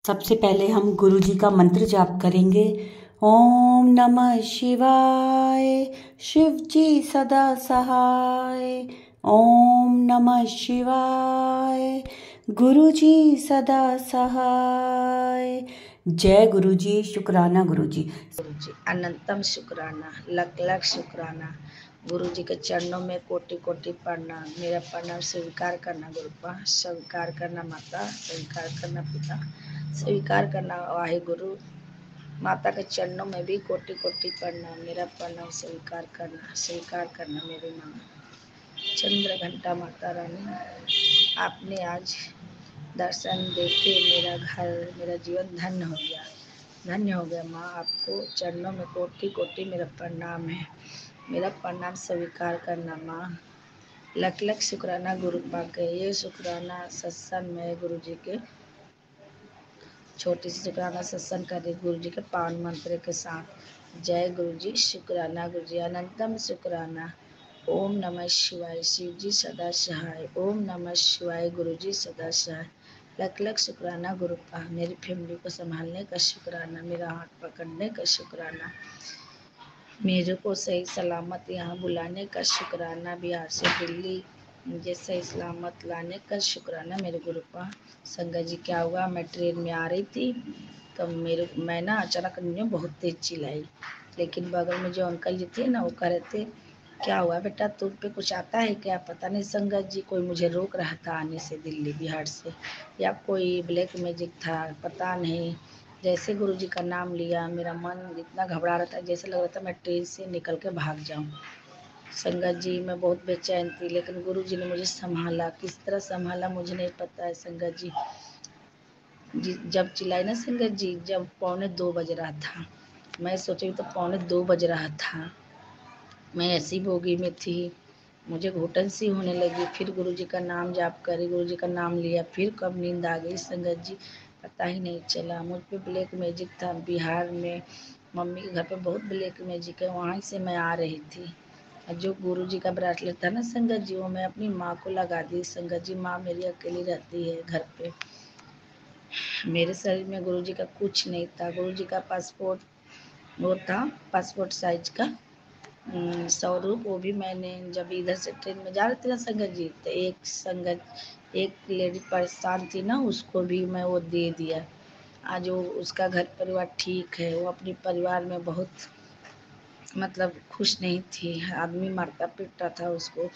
सबसे पहले हम गुरु जी का मंत्र जाप करेंगे। ओम नमः शिवाय, शिव जी सदा सहाय। ओम नमः शिवाय, गुरु जी सदा सहाय। जय गुरु जी, शुक्राना गुरु जी। गुरु जी अनंतम शुक्राना, लख लख शुक्राना। गुरु जी के चरणों में कोटि कोटि प्रणाम। मेरा प्रणाम स्वीकार करना गुरुपा, स्वीकार करना माता, स्वीकार करना पिता, स्वीकार करना वाहे गुरु। माता के चरणों में भी कोटि कोटि प्रणाम। मेरा प्रणाम स्वीकार करना, स्वीकार करना मेरी माँ चंद्र घंटा माता रानी। आपने आज दर्शन देके मेरा घर, मेरा जीवन धन्य हो गया, धन्य हो गया माँ। आपको चरणों में कोटि कोटि मेरा प्रणाम है। मेरा प्रणाम स्वीकार करना माँ। लख लख शुक्राना गुरु पाके। ये शुक्राना सत्संग में गुरु जी के छोटी सी शुक्राना सत्संग कर रही गुरु जी के पावन मंत्र के साथ। जय गुरु जी, शुक्राना गुरु जी, अनंतम शुक्राना। ओम नमः शिवाय, शिव जी सदा सहाय। ओम नमः शिवाय, गुरु जी सदा सहाय। लख लख शुक्राना गुरु पा। मेरी फैमिली को संभालने का शुक्राना, मेरा हाथ पकड़ने का शुक्राना, मेरे को सही सलामत यहाँ बुलाने का शुक्राना, बिहार से दिल्ली मुझे सही सलामत लाने का शुक्राना मेरे गुरु पा। संगत जी क्या हुआ, मैं ट्रेन में आ रही थी तो मैं ना अचानक बहुत तेज चिल्लाई, लेकिन बगल में जो अंकल जी थे ना वो कह रहे थे क्या हुआ बेटा, तुम पे कुछ आता है क्या? पता नहीं संगत जी, कोई मुझे रोक रहा था आने से दिल्ली बिहार से, या कोई ब्लैक मैजिक था, पता नहीं। जैसे गुरु जी का नाम लिया मेरा मन इतना घबरा रहा था, जैसे लग रहा था मैं ट्रेन से निकल के भाग जाऊं। संगत जी मैं बहुत बेचैन थी, लेकिन गुरु जी ने मुझे संभाला। किस तरह संभाला मुझे नहीं पता है संगत जी। जब चिल्लाई ना संगत जी, जब 1:45 बज रहा था, मैं सोची तो 1:45 बज रहा था, मैं ऐसी बोगी में थी, मुझे घुटन सी होने लगी। फिर गुरु जी का नाम जाप करी, गुरु जी का नाम लिया, फिर कब नींद आ गई संगत जी पता ही नहीं चला। मुझ पे ब्लैक मैजिक था बिहार में, मम्मी के घर पे बहुत ब्लैक मैजिक है, वहाँ से मैं आ रही थी। और जो गुरु जी का ब्रासलेट था ना संगत जी, वो मैं अपनी माँ को लगा दी संगत जी। माँ मेरी अकेली रहती है घर पे। मेरे शरीर में गुरु जी का कुछ नहीं था। गुरु जी का पासपोर्ट वो था, पासपोर्ट साइज का स्वरूप, वो भी मैंने जब इधर से ट्रेन में जा रहे थे ना संगत जी, तो एक लेडी परेशान थी ना, उसको भी मैं वो दे दिया। आज वो उसका घर परिवार ठीक है, वो अपने परिवार में बहुत मतलब खुश नहीं थी, आदमी मारता पीटता था उसको।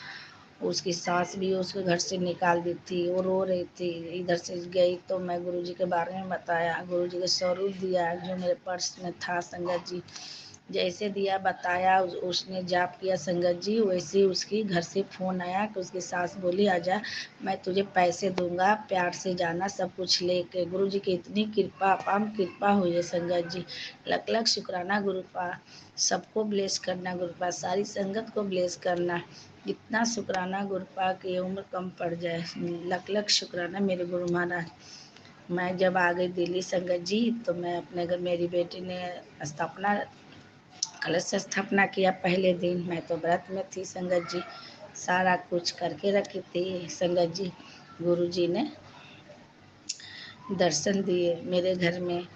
उसकी सास भी उसके घर से निकाल दी थी, वो रो रही थी। इधर से गई तो मैं गुरुजी के बारे में बताया, गुरुजी का स्वरूप दिया जो मेरे पर्स में था संगत जी। जैसे दिया बताया, उसने जाप किया संगत जी, वैसे उसकी घर से फ़ोन आया कि उसकी सास बोली आजा, मैं तुझे पैसे दूंगा, प्यार से जाना सब कुछ लेके। गुरु जी की इतनी कृपा, अपार कृपा हुई है संगत जी। लख लख शुक्राना गुरु पा। सबको ब्लेस करना गुरु पा, सारी संगत को ब्लेस करना। इतना शुक्राना गुरु पा कि उम्र कम पड़ जाए। लख लख शुक्राना मेरे गुरु महाराज। मैं जब आ गई दिल्ली संगत जी, तो मैं अपने घर, मेरी बेटी ने स्थापना, कलश स्थापना किया पहले दिन। मैं तो व्रत में थी संगत जी, सारा कुछ करके रखी थी संगत जी। गुरु जी ने दर्शन दिए मेरे घर में,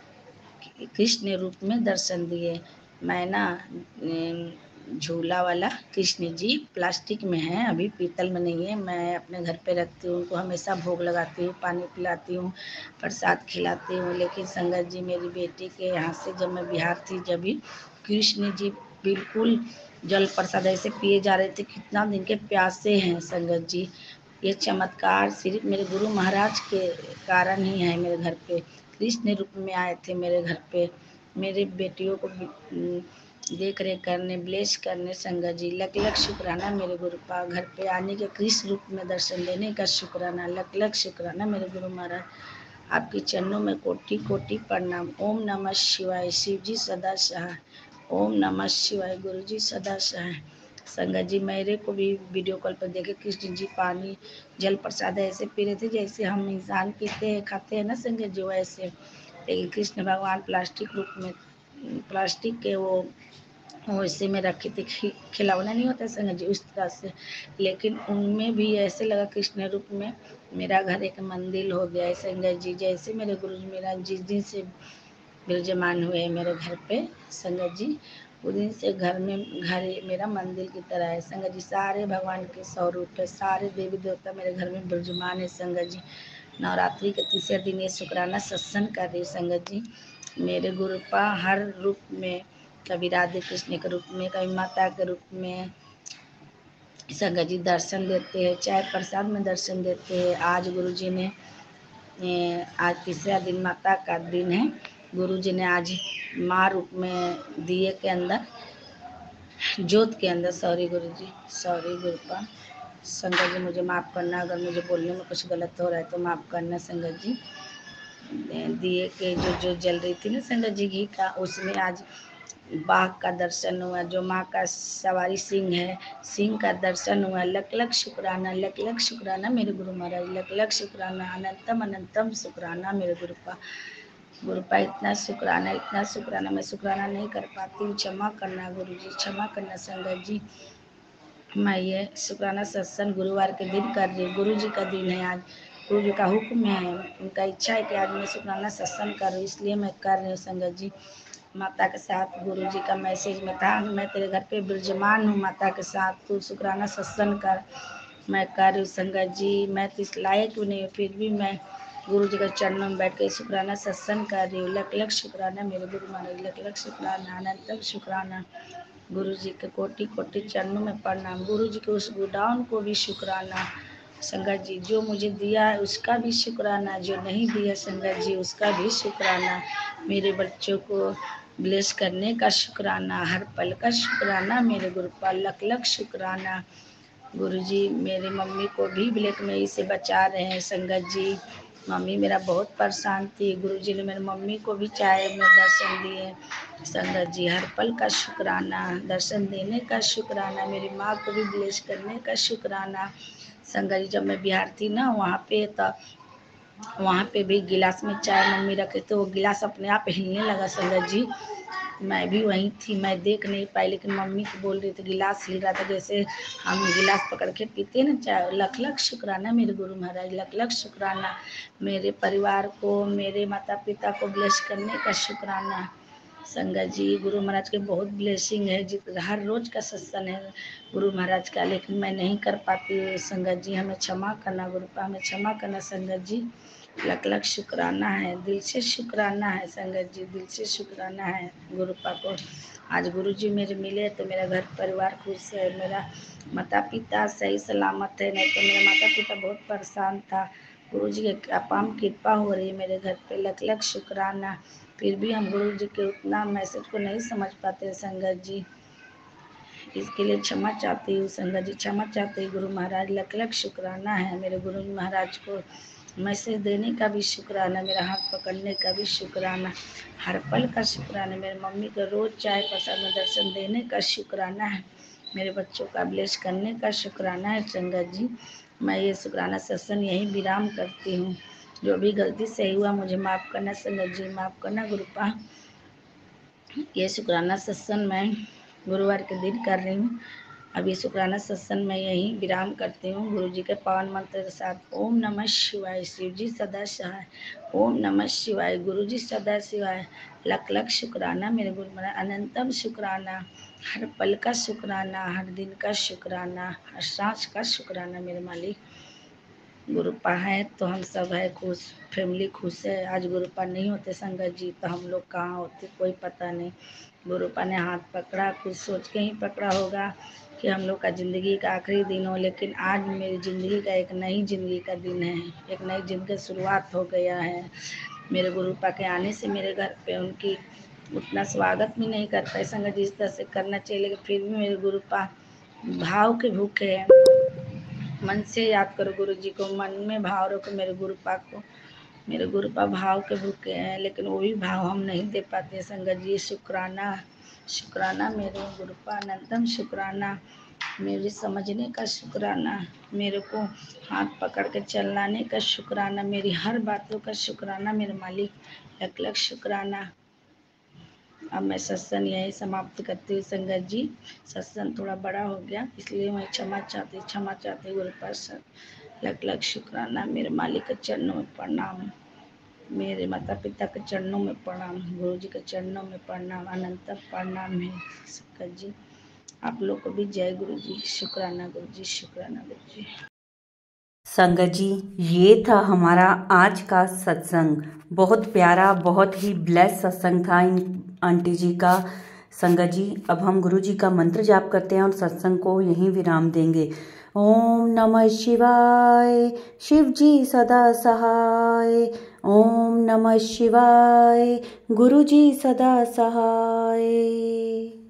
कृष्ण रूप में दर्शन दिए। मैं ना झूला वाला कृष्ण जी प्लास्टिक में है, अभी पीतल में नहीं है। मैं अपने घर पे रखती हूँ, उनको हमेशा भोग लगाती हूँ, पानी पिलाती हूँ, प्रसाद खिलाती हूँ। लेकिन संगत जी मेरी बेटी के यहाँ से जब मैं बिहार थी, जब भी कृष्ण जी बिल्कुल जल प्रसाद ऐसे पिए जा रहे थे, कितना दिन के प्यासे हैं संगत जी। ये चमत्कार सिर्फ मेरे गुरु महाराज के कारण ही है। मेरे घर पे कृष्ण रूप में आए थे, मेरे घर पे मेरी बेटियों को देख रेख करने, ब्लेस करने संगत जी। लख लख शुक्राना मेरे गुरु पा, घर पे आने के कृष्ण रूप में दर्शन देने का शुक्राना। लख लख शुक्राना मेरे गुरु महाराज, आपके चरणों में कोटि कोटि प्रणाम। ओम नमः शिवाय, शिव जी सदा सहाय। ओम नमः शिवाय, गुरु जी सदा सहाय। संगत जी मेरे को भी वीडियो कॉल पर देखे कृष्ण जी पानी जल प्रसाद ऐसे पी रहे थे जैसे हम इंसान पीते हैं खाते हैं ना संगत जी, वैसे। लेकिन कृष्ण भगवान प्लास्टिक रूप में, प्लास्टिक के वो वैसे में रखी थी, खिलौना नहीं होता संगत जी उस तरह से, लेकिन उनमें भी ऐसे लगा कृष्ण रूप में मेरा घर एक मंदिर हो गया है संगत जी। जैसे मेरे गुरु जी मेरा जिस दिन से विराजमान हुए मेरे घर पे संगत जी, उस दिन से घर मेरा मंदिर की तरह है संगत जी। सारे भगवान के स्वरूप है, सारे देवी देवता मेरे घर में विराजमान है संगत जी। नवरात्रि के तीसरे दिन ये शुक्राना सत्संग कर रही संगत जी। मेरे गुरुपा हर रूप में, कभी राधे कृष्ण के रूप में, कभी माता के रूप में संगत जी दर्शन देते हैं, चाय प्रसाद में दर्शन देते हैं। आज गुरु जी ने आज तीसरा दिन माता का दिन है, गुरु जी ने आज माँ रूप में दिए के अंदर, ज्योत के अंदर, सॉरी गुरु जी, सॉरी गुरुपा, संगत जी मुझे माफ़ करना अगर मुझे बोलने में कुछ गलत हो रहा है तो माफ़ करना संगत जी। दिए के जो जल रही थी ना संगत जी घी का, उसमें आज बाघ का दर्शन हुआ, जो माँ का सवारी सिंह है, सिंह का दर्शन हुआ। लख लख शुक्राना, लख लख शुक्राना मेरे गुरु महाराज, लख लख शुक्राना, अनंतम अनंतम शुक्राना मेरे गुरुपा इतना शुक्राना मैं शुक्राना नहीं कर पाती हूँ, क्षमा करना गुरु जी, क्षमा करना संगत जी। मैं ये शुक्राना सत्संग गुरुवार के दिन कर रही हूँ, गुरु जी का दिन है आज, गुरु जी का हुक्म है, उनका इच्छा है कि आज मैं शुक्राना सत्संग कर रही हूँ, इसलिए मैं कर रही हूँ संगत जी। माता के साथ गुरु जी का मैसेज में था, मैं तेरे घर पे विराजमान हूँ माता के साथ, तू शुक्राना सत्संग कर। मैं कर रही हूँ संगत जी। मैं तो इस लायक भी नहीं हूँ, फिर भी मैं गुरु जी के चरणों में बैठ के शुक्राना सत्संग कर रही हूँ। लख लख शुक्राना मेरे गुरु महाराज, लख लख शुक्राना, अनंतम शुक्राना। गुरु जी के कोटि कोटि चरणों में प्रणाम, गुरु जी के उस गोडाउन को भी शुक्राना संगत जी, जो मुझे दिया है उसका भी शुक्राना, जो नहीं दिया संगत जी उसका भी शुक्राना। मेरे बच्चों को ब्लेस करने का शुक्राना, हर पल का शुक्राना मेरे गुरु पर, लख लख शुक्राना। गुरुजी मेरी मम्मी को भी ब्लैकमेल से बचा रहे हैं संगत जी। मम्मी मेरा बहुत परेशान थी, गुरुजी ने मेरी मम्मी को भी चाय में दर्शन दिए संगत जी। हर पल का शुक्राना, दर्शन देने का शुक्राना, मेरी माँ को भी ब्लेस करने का शुक्राना संगत जी। जब मैं बिहार थी ना वहाँ पे भी गिलास में चाय मम्मी रखे तो वो गिलास अपने आप हिलने लगा संगत जी। मैं भी वहीं थी, मैं देख नहीं पाई, लेकिन मम्मी को बोल रही थी गिलास हिल रहा था, जैसे हम गिलास पकड़ के पीते ना चाय। लख लख शुक्राना मेरे गुरु महाराज, लख लख शुक्राना। मेरे परिवार को, मेरे माता पिता को ब्लेस करने का शुक्राना संगत जी। गुरु महाराज के बहुत ब्लेसिंग है, हर रोज का सत्संग है गुरु महाराज का, लेकिन मैं नहीं कर पाती हूँ संगत जी, हमें क्षमा करना गुरुपा, हमें क्षमा करना संगत जी। लख लख शुक्राना है, दिल से शुक्राना है संगत जी, दिल से शुक्राना है गुरुपा को। आज गुरु जी मेरे मिले तो मेरा घर परिवार खुश है, मेरा माता पिता सही सलामत है, नहीं तो मेरा माता पिता बहुत परेशान था। गुरु जी की अपार कृपा हो रही है मेरे घर पे, लख लख शुक्राना। फिर भी हम गुरु जी के उतना मैसेज को नहीं समझ पाते संगत जी, इसके लिए क्षमा चाहती हूँ संगत जी, क्षमा चाहती हूँ गुरु महाराज। लख लख शुक्राना है मेरे गुरु महाराज को, मैसेज देने का भी शुक्राना, मेरा हाथ पकड़ने का भी शुक्राना, हर पल का शुक्राना। मेरे मम्मी को रोज चाय प्रसाद में दर्शन देने का शुक्राना है, मेरे बच्चों का ब्लेस करने का शुक्राना है संगत जी। मैं ये शुक्राना सत्संग यहीं विराम करती हूँ, जो भी गलती से हुआ मुझे माफ़ करना संगत जी, माफ़ करना गुरुपा। ये शुक्राना सत्संग मैं गुरुवार के दिन कर रही हूँ। अभी शुक्राना सत्संग में यही विराम करती हूँ गुरु जी के पावन मंत्र के साथ। ओम नमः शिवाय, शिव जी सदा सहाय, ओम नमः शिवाय, गुरु जी सदा शिवाय। लख लख शुक्राना मेरे गुरु महाराज, अनंतम शुक्राना, हर पल का शुक्राना, हर दिन का शुक्राना, हर सांस का शुक्राना मेरे मालिक। गुरुपा है तो हम सब है खुश, फैमिली खुश है। आज गुरुपा नहीं होते संगत जी तो हम लोग कहाँ होते कोई पता नहीं। गुरुपा ने हाथ पकड़ा, कुछ सोच के ही पकड़ा होगा कि हम लोग का ज़िंदगी का आखिरी दिन हो, लेकिन आज मेरी ज़िंदगी का एक नई ज़िंदगी का दिन है, एक नई जिंदगी की शुरुआत हो गया है। मेरे गुरुपा के आने से मेरे घर पे उनकी उतना स्वागत भी नहीं कर पाए संगत जी, इस तरह से करना चाहिए, लेकिन फिर भी मेरे गुरुपा भाव के भूखे हैं। मन से याद करो गुरु जी को, मन में भाव रखो मेरे गुरुपा को। मेरे गुरुपा भाव के भूखे हैं, लेकिन वो भी भाव हम नहीं दे पाते संगत जी। शुक्राना, शुक्राना मेरे गुरुपा, अनंतम शुक्राना, मेरे समझने का शुक्राना, मेरे को हाथ पकड़ के चलाने का शुक्राना, मेरी हर बातों का शुक्राना मेरे मालिक। लख लख शुक्राना। अब मैं सत्संग यही समाप्त करती हूँ संगत जी। सत्संग थोड़ा बड़ा हो गया इसलिए मैं क्षमा चाहती गुरु पास लख शुक्राना। मेरे मालिक के चरणों में प्रणाम, मेरे माता पिता के चरणों में प्रणाम, गुरु जी के चरणों में प्रणाम, अनंत प्रणाम है संगत जी। आप लोग को भी जय गुरु जी। शुक्राना गुरु जी, शुक्राना गुरु जी। संगत जी, ये था हमारा आज का सत्संग। बहुत प्यारा, बहुत ही ब्लेस सत्संग था इन आंटी जी का। संगत जी, अब हम गुरु जी का मंत्र जाप करते हैं और सत्संग को यहीं विराम देंगे। ओम नमः शिवाय, शिव जी सदा सहाय। ओम नमः शिवाय, गुरु जी सदा सहाय।